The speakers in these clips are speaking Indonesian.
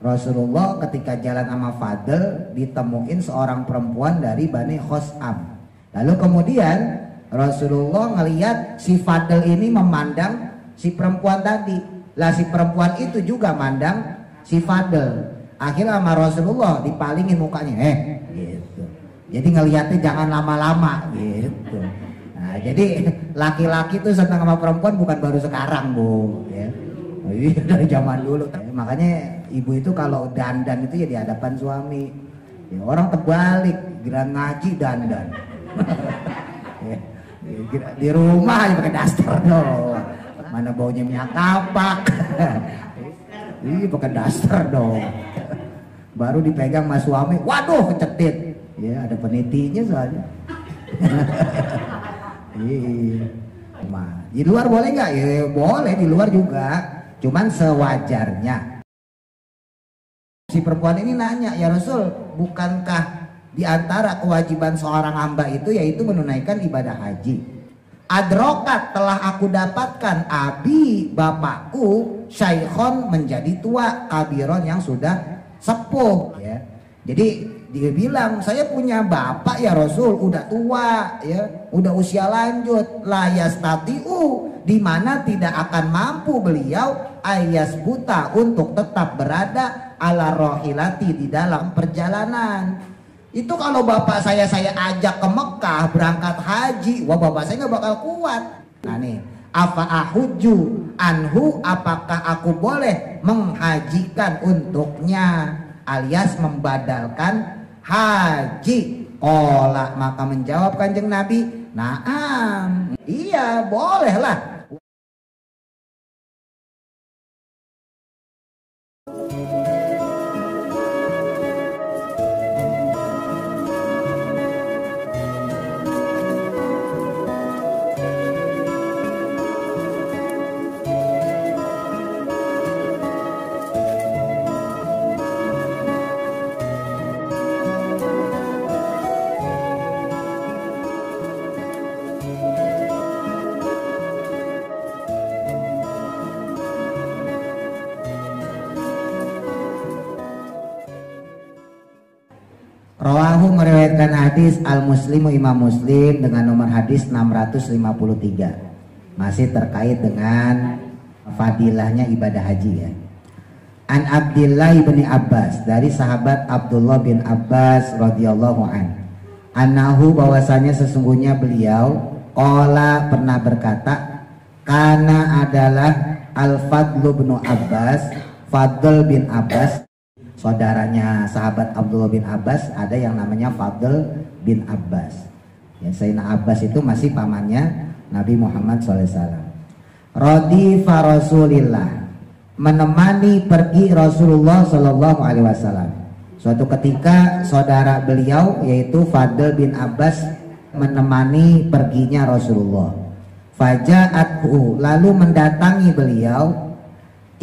Rasulullah ketika jalan sama Fadl ditemuin seorang perempuan dari Bani Khos'am. Lalu kemudian Rasulullah ngelihat si Fadl ini memandang si perempuan tadi. Lah si perempuan itu juga mandang si Fadl. Akhirnya sama Rasulullah dipalingin mukanya, gitu. Jadi ngelihatnya jangan lama-lama, gitu. Nah, jadi laki-laki tuh senang sama perempuan bukan baru sekarang, Bu. Ya. Dari zaman dulu. Makanya ibu itu kalau dandan itu ya di hadapan suami. Ya, orang terbalik, giliran ngaji dandan. Ya, di rumah aja pakai daster dong. Mana baunya minyak kapak. Iya pakai daster dong. Baru dipegang mas suami, waduh kecetit. Ya ada penitinya soalnya. Iya. Di luar boleh nggak? Ya boleh di luar juga. Cuman sewajarnya. Si perempuan ini nanya, ya Rasul, bukankah di antara kewajiban seorang hamba itu yaitu menunaikan ibadah haji? Adrokat telah aku dapatkan abi bapakku syaikhon menjadi tua kabiron yang sudah sepuh ya. Jadi dia bilang saya punya bapak ya Rasul udah tua ya, udah usia lanjut layas tatiu di mana tidak akan mampu beliau ayas buta untuk tetap berada ala rohilati di dalam perjalanan. Itu kalau bapak saya ajak ke Mekah berangkat haji, wah bapak saya nggak bakal kuat. Nah nih, apa ahuju anhu, apakah aku boleh menghajikan untuknya alias membadalkan haji? Qala, maka menjawab Kanjeng Nabi, naam, iya bolehlah. Rawahu meriwayatkan hadis Al-Muslimu Imam Muslim dengan nomor hadis 653. Masih terkait dengan fadilahnya ibadah haji ya. An Abdillah bin Abbas, dari sahabat Abdullah bin Abbas radhiyallahu an. Annahu, bahwasanya sesungguhnya beliau qala pernah berkata, kana adalah Al-Fadlu bin Abbas, Fadl bin Abbas, saudaranya sahabat Abdullah bin Abbas, ada yang namanya Fadl bin Abbas. Ya, Sayyidina Abbas itu masih pamannya Nabi Muhammad SAW. Radifa Rasulillah, menemani pergi Rasulullah SAW. Suatu ketika saudara beliau yaitu Fadl bin Abbas menemani perginya Rasulullah. Faja'athu, lalu mendatangi beliau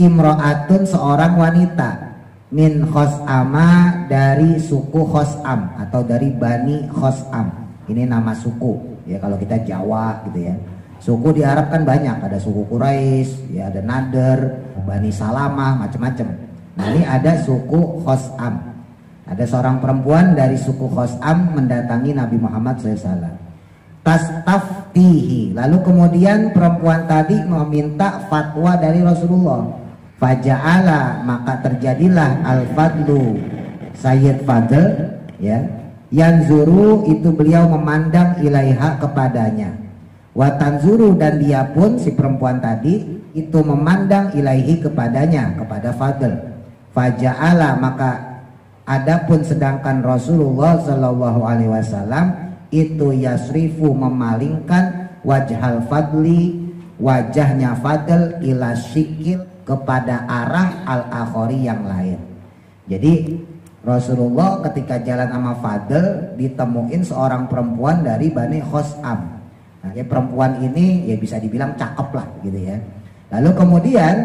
imro'atun, seorang wanita, min Khos'ama, dari suku Khos'am atau dari Bani Khos'am. Ini nama suku ya kalau kita Jawa gitu ya. Suku di Arab kan banyak, ada suku Quraisy, ya ada Nader, Bani Salamah, macam-macam. Nah ini ada suku Khos'am. Ada seorang perempuan dari suku Khos'am mendatangi Nabi Muhammad SAW. Tastaftihi, lalu kemudian perempuan tadi meminta fatwa dari Rasulullah. Faja'ala, maka terjadilah Al-Fadlu, Sayyid Fadl ya, yanzuru, itu beliau memandang ilaiha, kepadanya. Wa tanzuru, dan dia pun si perempuan tadi itu memandang ilaihi, kepadanya, kepada Fadl. Faja'ala, maka adapun sedangkan Rasulullah sallallahu alaihi wasallam itu yasrifu, memalingkan wajhal Fadli, wajahnya Fadl, ila syikil, kepada arah al-akhori yang lain. Jadi Rasulullah ketika jalan sama Fadl ditemuin seorang perempuan dari Bani Khos'am. Nah, ya perempuan ini ya bisa dibilang cakep lah gitu ya. Lalu kemudian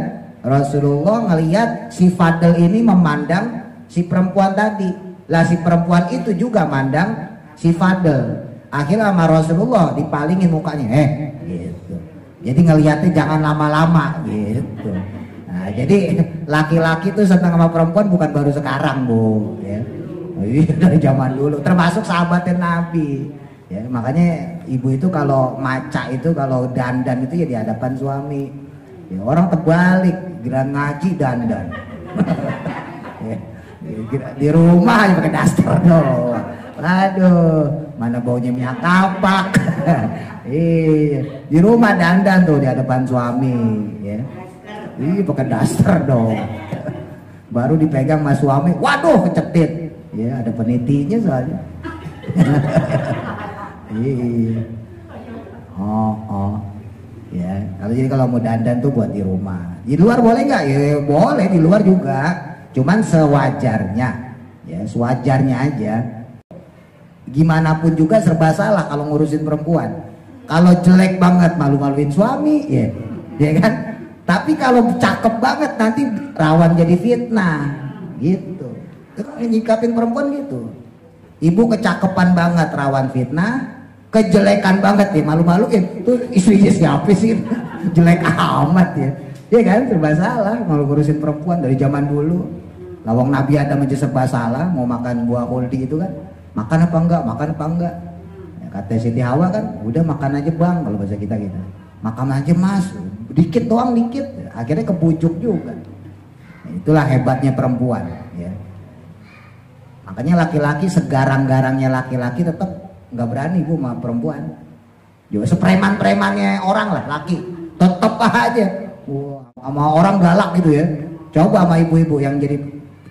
Rasulullah ngelihat si Fadl ini memandang si perempuan tadi. Lah si perempuan itu juga mandang si Fadl. Akhirnya sama Rasulullah dipalingin mukanya, gitu. Jadi ngelihatnya jangan lama-lama gitu. Nah, jadi laki-laki tuh senang sama perempuan bukan baru sekarang, Bu, ya. Dari zaman dulu, termasuk sahabatnya Nabi. Ya, makanya ibu itu kalau maca itu, kalau dandan itu ya di hadapan suami. Ya, orang terbalik, giliran ngaji dandan. Ya, di rumah aja pakai daster doang. Aduh, mana baunya minyak kapak. Iya, di rumah dandan tuh di hadapan suami, ya. Iya, pakai daster dong. Baru dipegang sama suami, waduh kecetit. Ya, ada penitinya soalnya. Iya. Oh. Ya, kalau mau dandan tuh buat di rumah. Di luar boleh nggak? Ya boleh, di luar juga. Cuman sewajarnya. Ya, sewajarnya aja. Gimana pun juga serba salah kalau ngurusin perempuan. Kalau jelek banget malu-maluin suami, ya kan? Tapi kalau cakep banget nanti rawan jadi fitnah, gitu. Nyikapin perempuan gitu. Ibu kecakepan banget rawan fitnah, kejelekan banget ya malu-maluin. Tuh istrinya siapa sih? Jelek amat ya. Iya kan, serba salah malu ngurusin perempuan dari zaman dulu. Lawang Nabi Adam aja serba salah, mau makan buah kuldi itu kan. Makan apa enggak? Ya, kata Siti Hawa kan, udah makan aja bang, kalau bahasa kita gitu. Makan aja mas, dikit doang dikit. Akhirnya kebujuk juga. Nah, itulah hebatnya perempuan. Ya. Makanya laki-laki segarang-garangnya laki-laki tetap nggak berani bu sama perempuan. Juga sepreman-premannya orang lah laki, tetap aja. Wah, sama orang galak gitu ya. Coba sama ibu-ibu yang jadi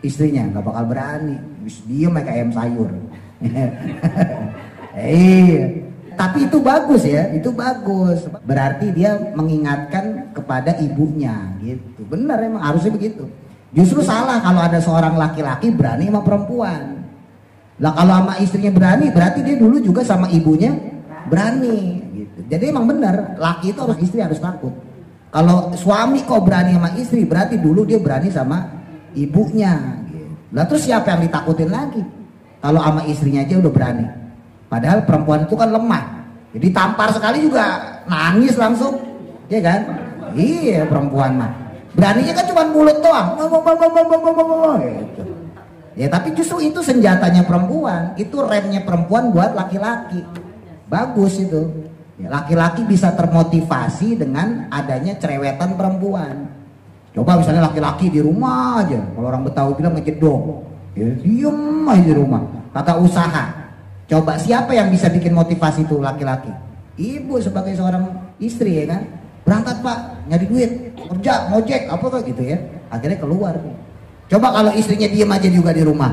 istrinya nggak bakal berani. Dia kayak ayam sayur. Iya. Tapi itu bagus ya, itu bagus. Berarti dia mengingatkan kepada ibunya gitu. Benar emang harusnya begitu. Justru salah kalau ada seorang laki-laki berani sama perempuan. Lah kalau sama istrinya berani, berarti dia dulu juga sama ibunya berani gitu. Jadi emang benar, laki itu harus istri harus takut. Kalau suami kok berani sama istri, berarti dulu dia berani sama ibunya gitu. Lah terus siapa yang ditakutin lagi? Kalau sama istrinya aja udah berani. Padahal perempuan itu kan lemah. Jadi tampar sekali juga nangis langsung. Ya kan? Iya perempuan mah. Beraninya kan cuma mulut doang. Gitu. Ya tapi justru itu senjatanya perempuan. Itu remnya perempuan buat laki-laki. Bagus itu. Ya, laki-laki bisa termotivasi dengan adanya cerewetan perempuan. Coba misalnya laki-laki di rumah aja. Kalau orang Betawi bilang ngejedok. Ya, diem aja di rumah, kagak usaha. Coba siapa yang bisa bikin motivasi itu laki-laki? Ibu sebagai seorang istri ya kan, berangkat pak, nyari duit, kerja, ngojek, apa kok gitu ya. Akhirnya keluar. Coba kalau istrinya diem aja juga di rumah,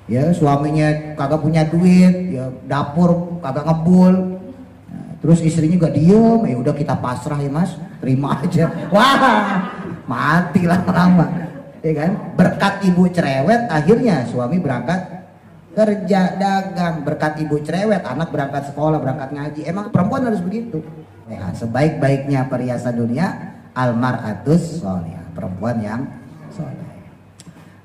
ya suaminya kagak punya duit, ya dapur kagak ngebul, nah, terus istrinya juga diem, ya udah kita pasrah ya mas, terima aja. Wah, mati lah lama. Ya kan? Berkat ibu cerewet akhirnya suami berangkat kerja dagang, berkat ibu cerewet anak berangkat sekolah, berangkat ngaji. Emang perempuan harus begitu. Ya, sebaik-baiknya perhiasan dunia almar'atus sholihah, perempuan yang soleh.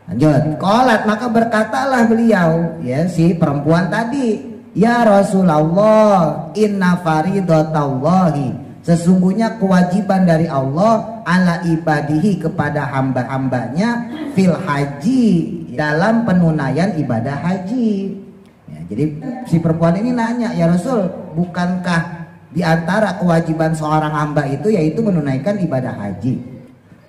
Lanjut, qolat maka berkatalah beliau ya si perempuan tadi, ya Rasulullah, inna faridatallahi, sesungguhnya kewajiban dari Allah ala ibadihi kepada hamba-hambanya fil haji, dalam penunaian ibadah haji. Ya, jadi si perempuan ini nanya, ya Rasul, bukankah di antara kewajiban seorang hamba itu yaitu menunaikan ibadah haji?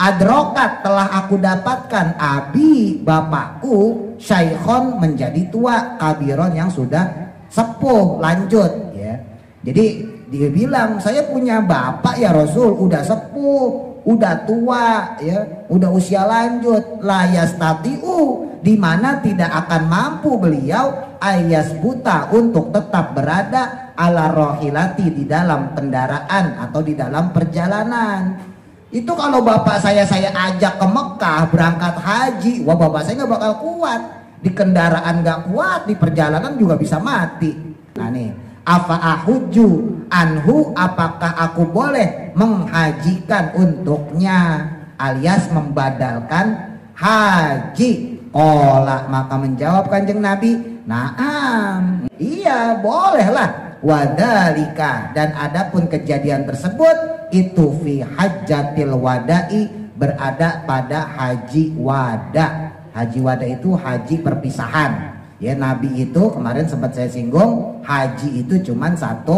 Adrokat, telah aku dapatkan abi, bapakku, syaikhon, menjadi tua, kabiron, yang sudah sepuh. Lanjut ya. Jadi dia bilang, saya punya bapak ya Rasul, udah sepuh, udah tua ya, udah usia lanjut, layas tatiu, dimana tidak akan mampu beliau ayas buta untuk tetap berada ala rohilati, di dalam kendaraan atau di dalam perjalanan. Itu kalau bapak saya ajak ke Mekah berangkat haji, wah bapak saya nggak bakal kuat, di kendaraan nggak kuat, di perjalanan juga bisa mati. Nah nih, afa ahuju anhu, apakah aku boleh menghajikan untuknya, alias membadalkan haji? Qala, maka menjawab Kanjeng Nabi, naam, iya bolehlah. Wadalika, dan adapun kejadian tersebut itu fi hajjatil wada'i, berada pada haji wada. Haji wada itu haji perpisahan. Ya, Nabi itu kemarin sempat saya singgung, haji itu cuman 1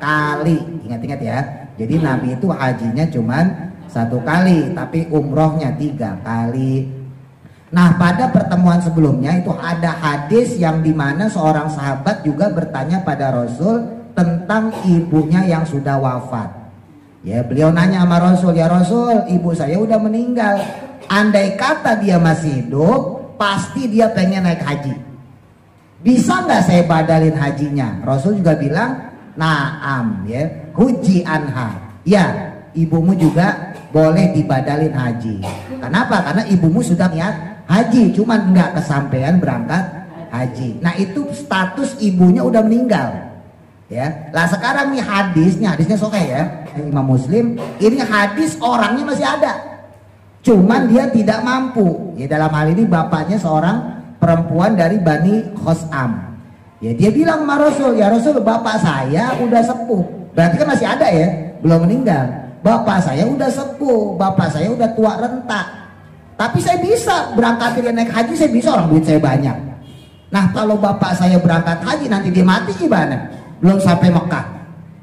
kali. Ingat-ingat ya. Jadi Nabi itu hajinya cuman 1 kali, tapi umrohnya 3 kali. Nah, pada pertemuan sebelumnya itu ada hadis yang dimana seorang sahabat juga bertanya pada Rasul tentang ibunya yang sudah wafat. Ya, beliau nanya sama Rasul, ya Rasul, ibu saya udah meninggal. Andai kata dia masih hidup, pasti dia pengen naik haji. Bisa nggak saya badalin hajinya? Rasul juga bilang, naam, ya, huji anha. Ya, ibumu juga boleh dibadalin haji. Kenapa? Karena ibumu sudah niat haji, cuman nggak kesampaian berangkat haji. Nah, itu status ibunya udah meninggal. Ya, lah sekarang nih hadisnya sahih ya, Imam Muslim. Ini hadis orangnya masih ada, cuman dia tidak mampu. Ya, dalam hal ini bapaknya seorang perempuan dari Bani Khos'am. Ya, dia bilang sama Rasul, ya Rasul, bapak saya udah sepuh. Berarti kan masih ada ya, belum meninggal. Bapak saya udah sepuh, bapak saya udah tua renta. Tapi saya bisa berangkat dia naik haji, saya bisa, orang duit saya banyak. Nah, kalau bapak saya berangkat haji nanti dia mati gimana? Belum sampai Mekah.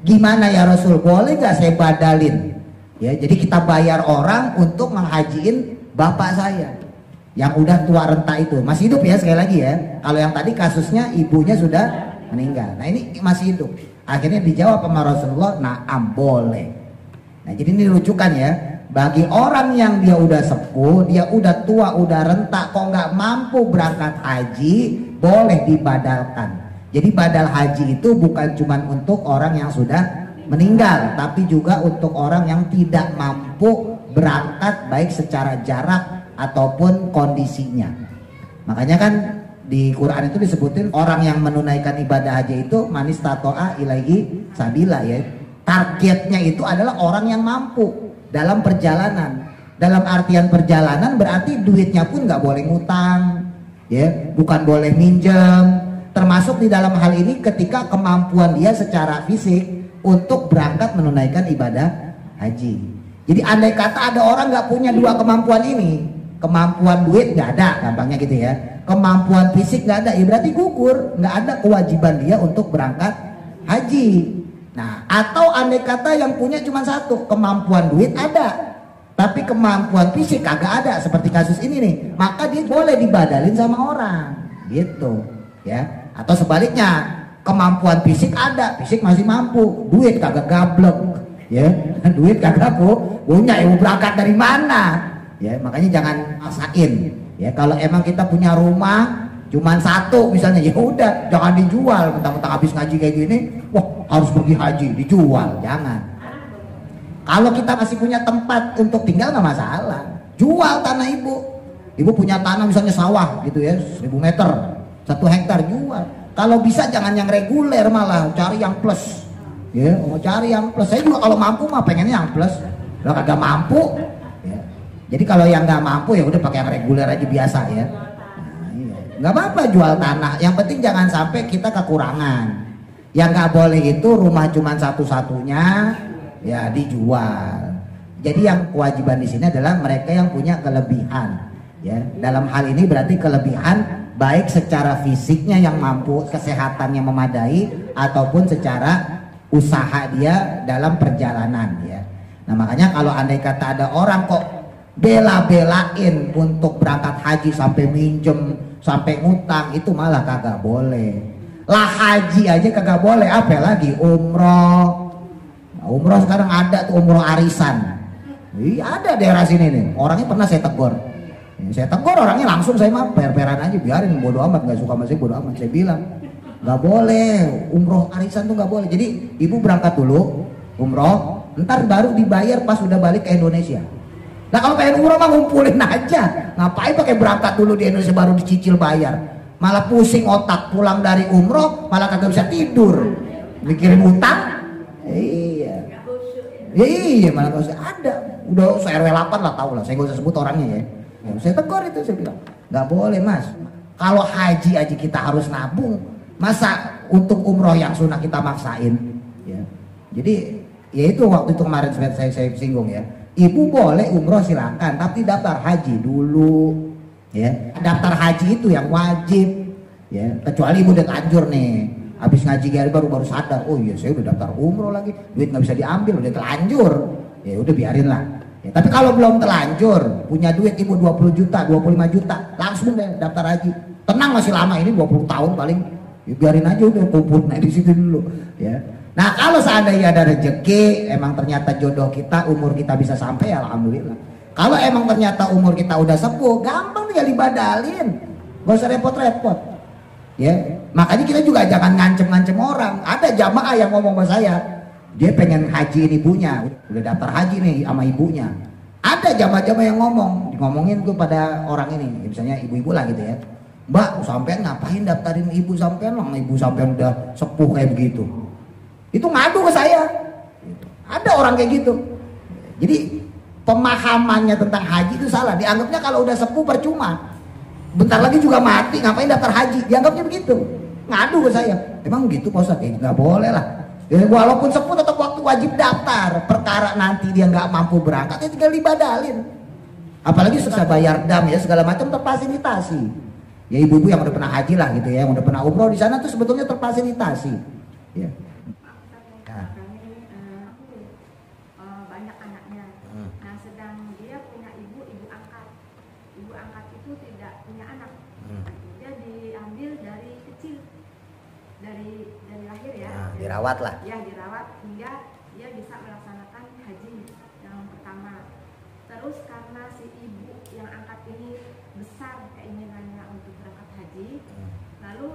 Gimana ya Rasul? Boleh gak saya badalin? Ya, jadi kita bayar orang untuk menghajiin bapak saya yang udah tua renta itu. Masih hidup ya, sekali lagi ya. Kalau yang tadi kasusnya ibunya sudah meninggal. Nah, ini masih hidup. Akhirnya dijawab sama Rasulullah, naam, boleh. Nah, jadi ini rujukan ya. Bagi orang yang dia udah sepuh, dia udah tua, udah renta, kok nggak mampu berangkat haji, boleh dibadalkan. Jadi badal haji itu bukan cuma untuk orang yang sudah meninggal, tapi juga untuk orang yang tidak mampu berangkat baik secara jarak ataupun kondisinya. Makanya kan di Quran itu disebutin orang yang menunaikan ibadah haji itu manis tato'a ilaihi sabila, ya. Targetnya itu adalah orang yang mampu dalam perjalanan. Dalam artian perjalanan berarti duitnya pun nggak boleh ngutang, ya, bukan boleh minjem. Termasuk di dalam hal ini ketika kemampuan dia secara fisik untuk berangkat menunaikan ibadah haji. Jadi andai kata ada orang nggak punya 2 kemampuan ini, kemampuan duit nggak ada, gampangnya gitu ya, kemampuan fisik nggak ada, ya berarti gugur, nggak ada kewajiban dia untuk berangkat haji. Nah, atau andai kata yang punya cuma 1, kemampuan duit ada, tapi kemampuan fisik kagak ada, seperti kasus ini nih, maka dia boleh dibadalin sama orang, gitu, ya. Atau sebaliknya, kemampuan fisik ada, fisik masih mampu, duit kagak gablek, ya, duit kagak punya, ya mau berangkat dari mana, ya. Makanya jangan maksain, ya. Kalau emang kita punya rumah cuman 1 misalnya, ya udah, jangan dijual, mentang-mentang habis ngaji kayak gini, wah harus pergi haji, dijual, jangan. Kalau kita masih punya tempat untuk tinggal nggak masalah, jual tanah ibu. Ibu punya tanah misalnya sawah gitu ya, 1000 meter. 1 hektar jual. Kalau bisa jangan yang reguler, malah cari yang plus. Ya, mau cari yang plus. Saya juga kalau mampu mah pengennya yang plus. Kalau kagak mampu, ya. Jadi kalau yang nggak mampu ya udah pakai yang reguler aja biasa ya. Nah, iya. Nggak apa-apa jual tanah. Yang penting jangan sampai kita kekurangan. Yang nggak boleh itu rumah cuma satu-satunya, ya dijual. Jadi yang kewajiban di sini adalah mereka yang punya kelebihan. Ya, dalam hal ini berarti kelebihan baik secara fisiknya yang mampu, kesehatannya memadai, ataupun secara usaha dia dalam perjalanan, ya. Nah, makanya kalau andai kata ada orang kok bela-belain untuk berangkat haji sampai minjem, sampai ngutang, itu malah kagak boleh. Lah haji aja kagak boleh, apalagi umroh. Nah, umroh sekarang ada tuh umroh arisan. Iya, ada daerah sini nih, orangnya pernah saya tegur. Saya tegur orangnya langsung, saya mah per-peran aja, biarin, bodo amat, nggak suka sama saya bodo amat. Saya bilang nggak boleh, umroh arisan tuh nggak boleh. Jadi ibu berangkat dulu umroh, ntar baru dibayar pas udah balik ke Indonesia. Nah, kalau pengen umroh mah ngumpulin aja, ngapain pakai berangkat dulu di Indonesia baru dicicil bayar, malah pusing otak, pulang dari umroh malah kagak bisa tidur, mikirin utang. Iya, malah kalau ada, udah RW 8 lah, tau lah, saya nggak usah sebut orangnya ya. Saya tegur itu, saya bilang nggak boleh mas, kalau haji aja kita harus nabung, masa untuk umroh yang sunnah kita maksain, ya. Jadi ya itu waktu itu kemarin saya singgung ya, Ibu boleh umroh silakan, tapi daftar haji dulu. Ya, daftar haji itu yang wajib. Ya, kecuali ibu udah telanjur nih, habis ngaji gari baru sadar, oh iya saya udah daftar umroh lagi, duit nggak bisa diambil, udah telanjur. Ya udah biarin lah. Ya, tapi kalau belum telanjur, punya duit ibu 20 juta, 25 juta, langsung deh daftar haji. Tenang, masih lama ini 20 tahun paling. Ya, biarin aja udah kumpul di situ dulu. Ya. Nah kalau seandainya ada rezeki, emang ternyata jodoh kita, umur kita bisa sampai, alhamdulillah. Kalau emang ternyata umur kita udah sepuh, gampang tinggal dibadalin, gak usah repot-repot. Ya, makanya kita juga jangan ngancem-ngancem orang. Ada jamaah yang ngomong sama saya, dia pengen hajiin ibunya, udah daftar haji nih sama ibunya. Ada jamaah-jamaah yang ngomongin tuh pada orang ini, misalnya ibu-ibu lah gitu ya. Mbak, sampean ngapain daftarin ibu sampean? Ibu sampean udah sepuh kayak begitu. Itu ngadu ke saya. Ada orang kayak gitu. Jadi pemahamannya tentang haji itu salah. Dianggapnya kalau udah sepuh percuma, bentar lagi juga mati, ngapain daftar haji? Dianggapnya begitu. Ngadu ke saya. Emang gitu Pak Ustadz? Nggak boleh lah. Ya, walaupun sepuh tetap waktu wajib daftar. Perkara nanti dia nggak mampu berangkat, ya tinggal dibadalin. Apalagi susah bayar dam ya, segala macam terfasilitasi. Ya ibu-ibu yang udah pernah haji lah gitu ya, yang udah pernah umroh di sana tuh sebetulnya terfasilitasi. Ya. Dirawat lah. Ya, dirawat hingga dia bisa melaksanakan haji yang pertama. Terus karena si ibu yang angkat ini besar keinginannya untuk berangkat haji, lalu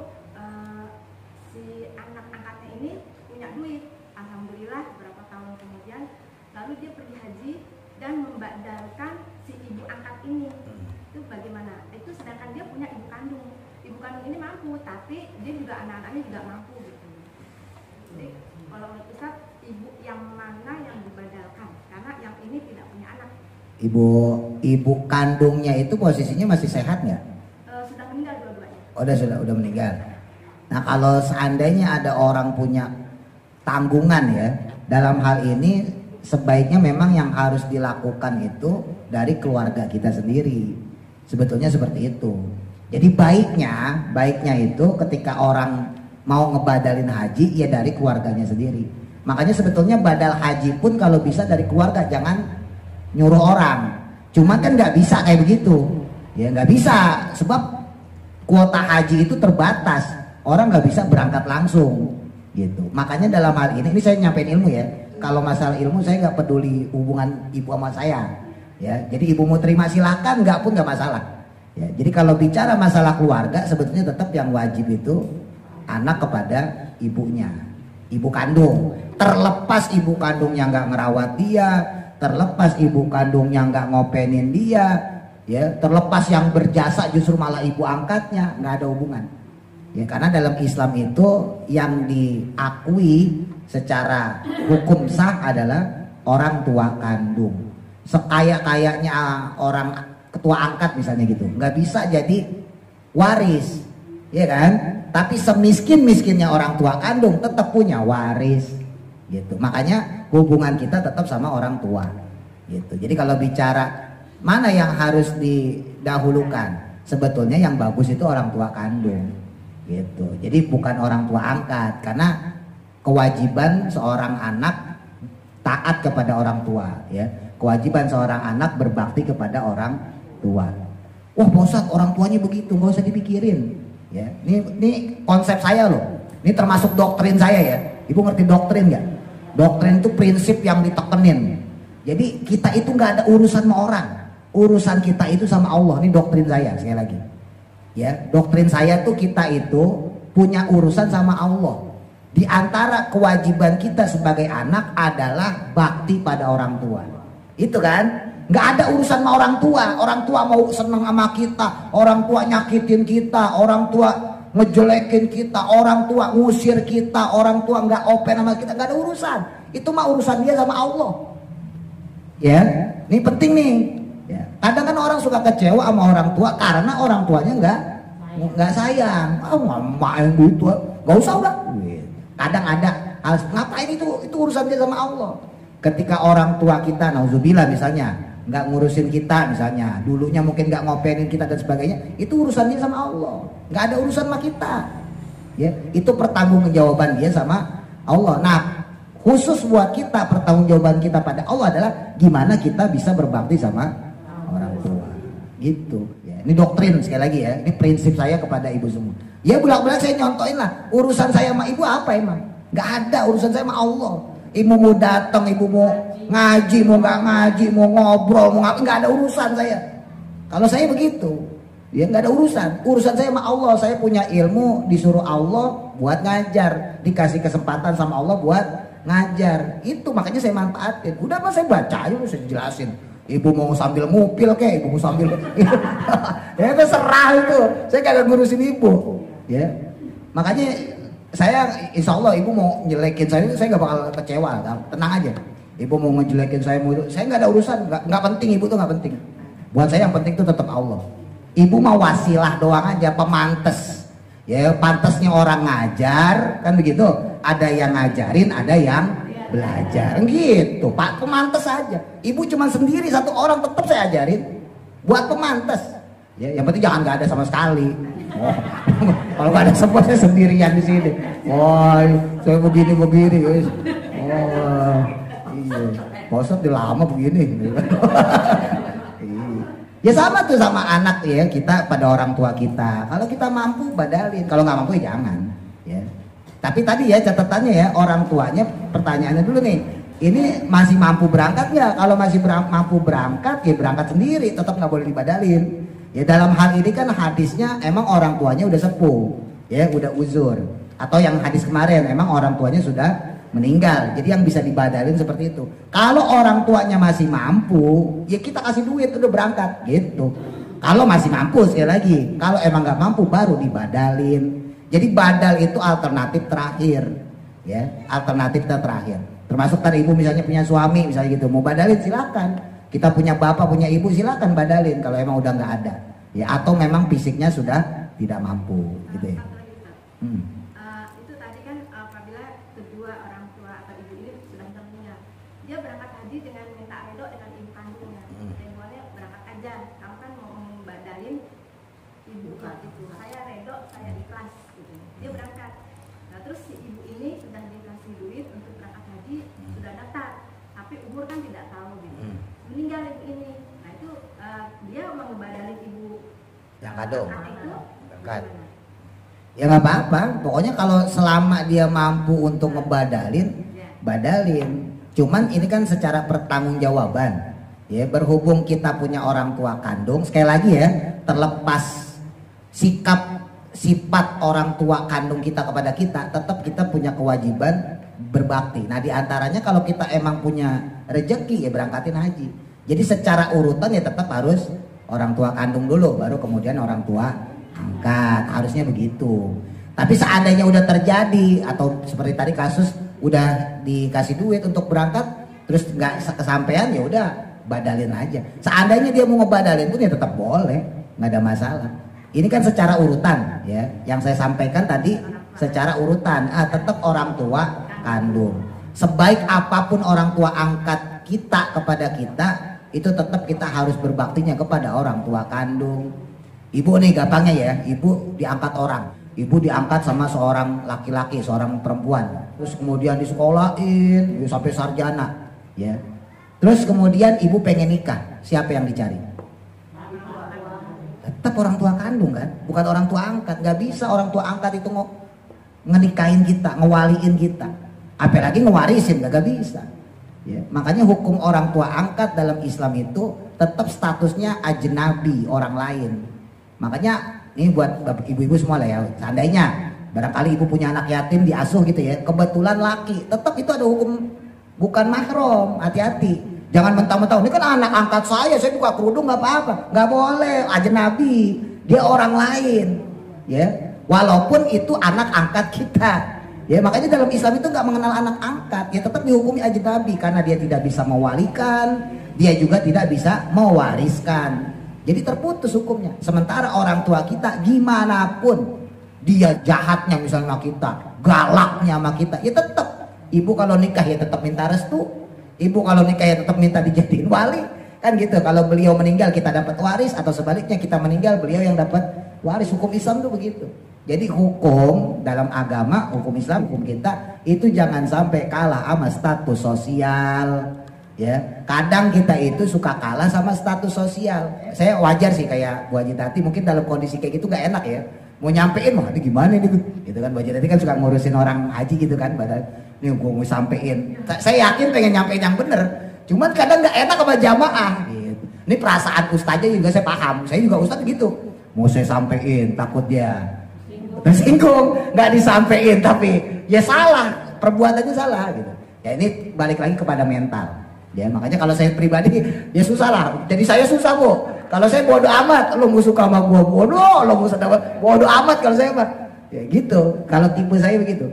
si anak angkatnya ini punya duit, alhamdulillah berapa tahun kemudian, lalu dia pergi haji dan membadalkan si ibu angkat ini. Itu bagaimana? Itu sedangkan dia punya ibu kandung. Ibu kandung ini mampu, tapi dia juga anak-anaknya juga mampu gitu. Jadi kalau menurut Ustaz, ibu yang mana yang dibadalkan? Karena yang ini tidak punya anak. Ibu kandungnya itu posisinya masih sehat nggak? Sudah meninggal dua-duanya. Oh, udah meninggal. Nah kalau seandainya ada orang punya tanggungan ya, dalam hal ini sebaiknya memang yang harus dilakukan itu dari keluarga kita sendiri. Sebetulnya seperti itu. Jadi baiknya itu ketika orang mau ngebadalin haji ya dari keluarganya sendiri. Makanya sebetulnya badal haji pun kalau bisa dari keluarga, jangan nyuruh orang. Cuma kan nggak bisa kayak begitu. Ya nggak bisa, sebab kuota haji itu terbatas. Orang nggak bisa berangkat langsung gitu. Makanya dalam hal ini saya nyampein ilmu ya. Kalau masalah ilmu saya nggak peduli hubungan ibu sama saya. Ya, jadi ibu mau terima silakan, nggak pun nggak masalah. Ya, jadi kalau bicara masalah keluarga sebetulnya tetap yang wajib itu anak kepada ibunya, ibu kandung. Terlepas ibu kandungnya nggak ngerawat dia, terlepas ibu kandungnya nggak ngopenin dia, ya, terlepas yang berjasa justru malah ibu angkatnya, nggak ada hubungan. Ya, karena dalam Islam itu yang diakui secara hukum sah adalah orang tua kandung. Sekaya-kayanya orang ketua angkat misalnya gitu, nggak bisa jadi waris, ya kan? Tapi semiskin-miskinnya orang tua kandung tetap punya waris gitu. Makanya hubungan kita tetap sama orang tua gitu. Jadi kalau bicara mana yang harus didahulukan, sebetulnya yang bagus itu orang tua kandung gitu. Jadi bukan orang tua angkat, karena kewajiban seorang anak taat kepada orang tua ya. Kewajiban seorang anak berbakti kepada orang tua. Wah Bosat, orang tuanya begitu, nggak usah dipikirin. Ya, ini konsep saya loh. Ini termasuk doktrin saya ya. Ibu ngerti doktrin nggak? Doktrin itu prinsip yang ditekenin. Jadi kita itu nggak ada urusan sama orang. Urusan kita itu sama Allah. Ini doktrin saya sekali lagi. Ya, doktrin saya tuh kita itu punya urusan sama Allah. Di antara kewajiban kita sebagai anak adalah bakti pada orang tua. Itu kan? Nggak ada urusan sama orang tua. Orang tua mau seneng sama kita, orang tua nyakitin kita, orang tua ngejelekin kita, orang tua ngusir kita, orang tua nggak open sama kita, nggak ada urusan. Itu mah urusan dia sama Allah. Ya, ini penting nih. Ya. Kadang kan orang suka kecewa sama orang tua karena orang tuanya nggak sayang. Main gitu, nggak usah udah. Kadang ada, ngapain itu urusan dia sama Allah. Ketika orang tua kita, nauzubillah misalnya, nggak ngurusin kita misalnya, dulunya mungkin nggak ngopenin kita dan sebagainya, itu urusan dia sama Allah, nggak ada urusan sama kita. Ya, itu pertanggungjawaban dia sama Allah. Nah, khusus buat kita, pertanggungjawaban kita pada Allah adalah gimana kita bisa berbakti sama orang tua. Gitu. Ya, ini doktrin sekali lagi ya, ini prinsip saya kepada ibu semua. Ya bulan-bulan saya nyontoin lah, urusan saya sama ibu apa emang? Nggak ada, urusan saya sama Allah. Ibu mau datang, ibu mau ngaji, mau nggak ngaji, mau ngobrol, mau nggak ada urusan saya. Kalau saya begitu, ya nggak ada urusan. Urusan saya sama Allah. Saya punya ilmu, disuruh Allah buat ngajar, dikasih kesempatan sama Allah buat ngajar. Itu makanya saya manfaatin. Udah mas saya baca aja, saya jelasin. Ibu mau sambil ngupil kek, ibu mau sambil ya terserah itu. Saya kagak ngurusin ibu. Ya, makanya saya insya Allah ibu mau nyelekin saya nggak bakal kecewa, tenang aja. Ibu mau ngejelekin saya nggak ada urusan, nggak penting, ibu tuh nggak penting. Buat saya yang penting tuh tetap Allah. Ibu mau wasilah doang aja, pemantes. Ya pantasnya orang ngajar kan begitu. Ada yang ngajarin, ada yang belajar gitu. Pak pemantes aja. Ibu cuma sendiri satu orang tetap saya ajarin. Buat pemantes. Ya yang penting jangan nggak ada sama sekali. Oh, kalau nggak ada semua saya sendirian di sini. Woi, saya begini. Oh, iya. Bosan udah lama begini. Ya sama tuh sama anak ya, kita pada orang tua kita. Kalau kita mampu badalin, kalau nggak mampu ya jangan. Ya. Tapi tadi ya catatannya ya, orang tuanya pertanyaannya dulu nih. Ini masih mampu berangkat nggak? Kalau masih mampu berangkat ya berangkat sendiri, tetap nggak boleh dibadalin. Ya dalam hal ini kan hadisnya emang orang tuanya udah sepuh, ya udah uzur. Atau yang hadis kemarin emang orang tuanya sudah meninggal. Jadi yang bisa dibadalin seperti itu. Kalau orang tuanya masih mampu, ya kita kasih duit udah berangkat gitu. Kalau masih mampu sekali lagi. Kalau emang nggak mampu baru dibadalin. Jadi badal itu alternatif terakhir, ya alternatif terakhir. Termasuk tadi ibu misalnya punya suami misalnya gitu, mau badalin silakan. Kita punya bapak, punya ibu, silakan badalin kalau emang udah nggak ada, ya atau memang fisiknya sudah tidak mampu, gitu ya. Itu tadi kan apabila kedua orang tua atau ibu ini sudah meninggal, dia berangkat haji dengan minta redo dengan ibu kandungnya. Dan boleh berangkat aja, kamu kan mau badalin ibu itu, saya redo, saya ikhlas, gitu. Dia berangkat. Nah terus si ibu ini sudah dikasih duit untuk berangkat haji, sudah daftar, tapi umur kan tidak tahu gitu. Meninggal ibu ini, nah itu dia mau ngebadalin ibu yang kado berangkat. Ya nggak apa-apa, pokoknya kalau selama dia mampu untuk ngebadalin, badalin. Cuman ini kan secara pertanggungjawaban, ya berhubung kita punya orang tua kandung, sekali lagi ya, terlepas sifat orang tua kandung kita kepada kita, tetap kita punya kewajiban berbakti. Nah diantaranya kalau kita emang punya rezeki ya berangkatin haji. Jadi secara urutan ya tetap harus orang tua kandung dulu, baru kemudian orang tua angkat, harusnya begitu. Tapi seandainya udah terjadi atau seperti tadi kasus udah dikasih duit untuk berangkat terus nggak kesampaian, ya udah badalin aja. Seandainya dia mau ngebadalin pun ya tetap boleh, nggak ada masalah. Ini kan secara urutan ya, yang saya sampaikan tadi secara urutan, tetap orang tua kandung. Sebaik apapun orang tua angkat kita kepada kita, itu tetap kita harus berbaktinya kepada orang tua kandung. Ibu nih gampangnya ya, ibu diangkat orang, ibu diangkat sama seorang laki-laki, seorang perempuan, terus kemudian disekolahin sampai sarjana, ya. Terus kemudian ibu pengen nikah, siapa yang dicari? Tetap orang tua kandung kan, bukan orang tua angkat. Gak bisa orang tua angkat itu ngenikahin kita, ngewaliin kita, apalagi ngewarisin, gak bisa. Ya, makanya hukum orang tua angkat dalam Islam itu tetap statusnya ajnabi, orang lain. Makanya ini buat ibu-ibu semua lah ya, seandainya barangkali ibu punya anak yatim diasuh gitu ya, kebetulan laki, tetap itu ada hukum bukan mahram, hati-hati. Jangan mentang-mentang ini kan anak angkat saya buka kerudung nggak apa-apa, nggak boleh, ajnabi, dia orang lain, ya. Walaupun itu anak angkat kita. Ya makanya dalam Islam itu nggak mengenal anak angkat, ya tetap dihukumi ajnabi karena dia tidak bisa mewalikan, dia juga tidak bisa mewariskan. Jadi terputus hukumnya. Sementara orang tua kita gimana pun dia jahatnya misalnya sama kita, galaknya sama kita, ya tetap ibu kalau nikah ya tetap minta restu. Ibu kalau nikah ya tetap minta dijadiin wali. Kan gitu, kalau beliau meninggal kita dapat waris, atau sebaliknya kita meninggal beliau yang dapat waris. Hukum Islam tuh begitu. Jadi hukum dalam agama, hukum Islam, hukum kita itu jangan sampai kalah sama status sosial. Ya, kadang kita itu suka kalah sama status sosial. Saya wajar sih kayak Bu Haji Tati mungkin dalam kondisi kayak gitu gak enak ya. Mau nyampein mah ini gimana nih gitu kan. Bu Haji Tati kan suka ngurusin orang haji gitu kan, padahal nih gue mau sampein. Saya yakin pengen nyampein yang bener. Cuman kadang gak enak sama jamaah gitu. Ini perasaan ustaznya juga saya paham. Saya juga ustaz gitu. Mau saya sampein takut dia tersinggung, nggak disampein tapi ya salah, perbuatannya salah gitu. Ya ini balik lagi kepada mental. Ya makanya kalau saya pribadi ya susah lah. Jadi saya susah Bu. Kalau saya bodo amat, lo mau suka sama gua bodoh, lo mau sedang bodo amat kalau saya mah. Ya gitu. Kalau tipe saya begitu.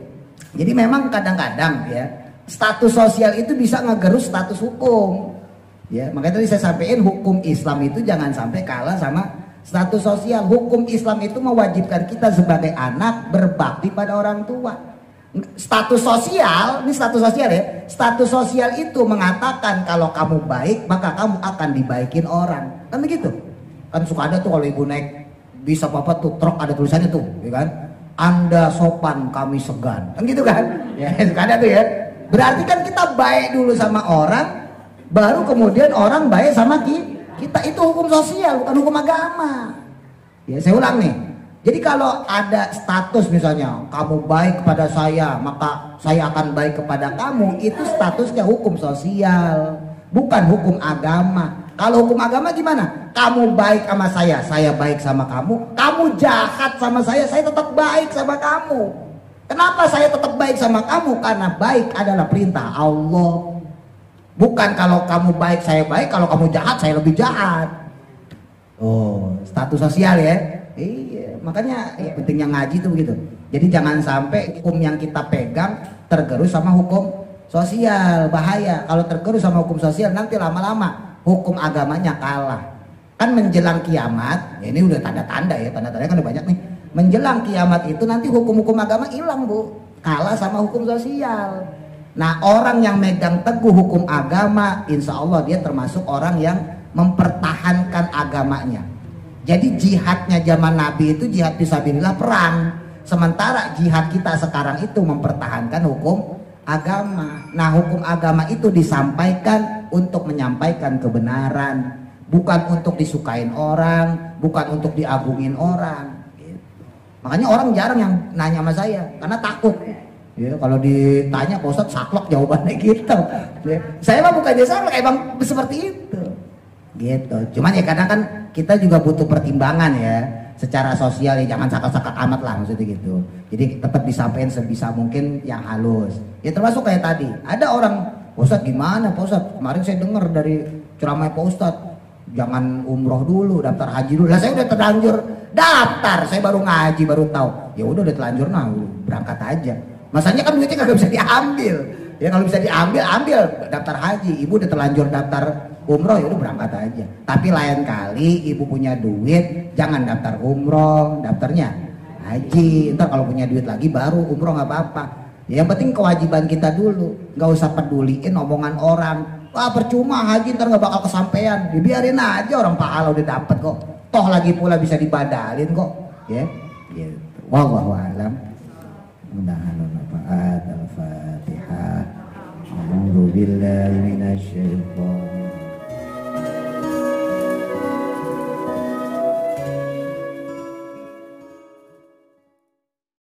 Jadi memang kadang-kadang ya status sosial itu bisa ngegerus status hukum. Ya makanya tadi saya sampaikan hukum Islam itu jangan sampai kalah sama status sosial. Hukum Islam itu mewajibkan kita sebagai anak berbakti pada orang tua. Status sosial, ini status sosial ya. Status sosial itu mengatakan kalau kamu baik maka kamu akan dibaikin orang. Kan begitu. Kan suka ada tuh kalau ibu naik bisa apa tuh truk ada tulisannya tuh, ya kan? Anda sopan, kami segan. Kan gitu kan? Ya, suka ada tuh ya. Berarti kan kita baik dulu sama orang, baru kemudian orang baik sama kita. Kita itu hukum sosial, bukan hukum agama. Ya, saya ulang nih. Jadi kalau ada status misalnya, kamu baik kepada saya, maka saya akan baik kepada kamu. Itu statusnya hukum sosial, bukan hukum agama. Kalau hukum agama gimana? Kamu baik sama saya baik sama kamu. Kamu jahat sama saya tetap baik sama kamu. Kenapa saya tetap baik sama kamu? Karena baik adalah perintah Allah. Bukan kalau kamu baik saya baik, kalau kamu jahat saya lebih jahat. Oh, status sosial ya. Iya, makanya ya, pentingnya ngaji itu begitu. Jadi jangan sampai hukum yang kita pegang tergerus sama hukum sosial, bahaya. Kalau tergerus sama hukum sosial nanti lama-lama hukum agamanya kalah. Kan menjelang kiamat, ya ini udah tanda-tanda ya, tanda-tanda kan udah banyak nih. Menjelang kiamat itu nanti hukum-hukum agama hilang Bu, kalah sama hukum sosial. Nah orang yang megang teguh hukum agama, insya Allah dia termasuk orang yang mempertahankan agamanya. Jadi jihadnya zaman Nabi itu jihad fisabilillah, perang. Sementara jihad kita sekarang itu mempertahankan hukum agama. Nah hukum agama itu disampaikan untuk menyampaikan kebenaran, bukan untuk disukain orang, bukan untuk diagungin orang. Makanya orang jarang yang nanya sama saya karena takut. Ya, kalau ditanya Pak Ustadz saklek jawabannya gitu. Ya, saya mah bukannya saklek, emang seperti itu. Gitu. Cuman ya kadang kan kita juga butuh pertimbangan ya. Secara sosial ya jangan saklek-saklek amat lah maksudnya gitu. Jadi tetap disampaikan sebisa mungkin yang halus. Ya termasuk kayak tadi. Ada orang, Pak Ustadz gimana Pak Ustadz? Kemarin saya dengar dari ceramah Pak Ustadz, jangan umroh dulu, daftar haji dulu. Lah saya udah terlanjur daftar, saya baru ngaji, baru tahu. Ya udah terlanjur, nah berangkat aja. Masanya kan duitnya kagak bisa diambil. Ya kalau bisa diambil, ambil daftar haji. Ibu udah terlanjur daftar umroh, ya udah berangkat aja. Tapi lain kali ibu punya duit, jangan daftar umroh, daftarnya haji. Ntar kalau punya duit lagi baru umroh nggak apa-apa. Ya, yang penting kewajiban kita dulu, nggak usah peduliin omongan orang. Wah percuma haji ntar nggak bakal kesampean. Dibiarin aja, orang pahala udah dapet kok. Toh lagi pula bisa dibadalin kok. Ya, gitu. Wallahu a'lam. Mudah-mudahan bermanfaat. Al-Fatihah. A'udzu billahi minasy syaithanir